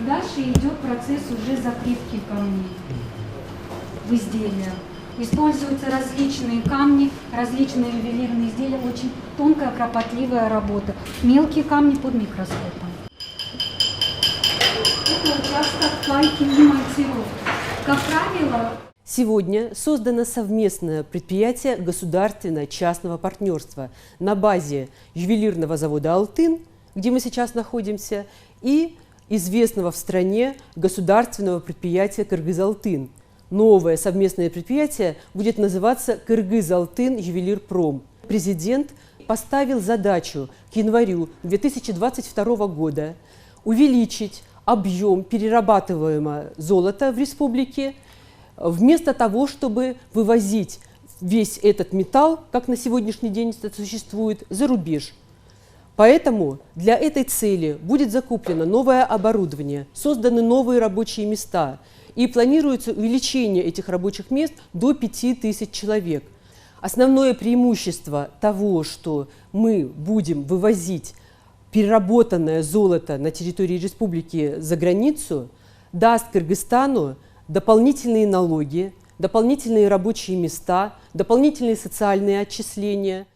И дальше идет процесс уже закрепки камней в изделиях. Используются различные камни, различные ювелирные изделия, очень тонкая, кропотливая работа. Мелкие камни под микроскопом. Это участок пайки мальцеров. Как правило, сегодня создано совместное предприятие государственно-частного партнерства на базе ювелирного завода «Алтын», где мы сейчас находимся, и известного в стране государственного предприятия «Кыргыз-Алтын». Новое совместное предприятие будет называться «Кыргыз-Алтын Ювелирпром». Президент поставил задачу к январю 2022 года увеличить объем перерабатываемого золота в республике, вместо того, чтобы вывозить весь этот металл, как на сегодняшний день это существует, за рубеж. Поэтому для этой цели будет закуплено новое оборудование, созданы новые рабочие места, и планируется увеличение этих рабочих мест до 5000 человек. Основное преимущество того, что мы будем вывозить переработанное золото на территории республики за границу, даст Кыргызстану дополнительные налоги, дополнительные рабочие места, дополнительные социальные отчисления.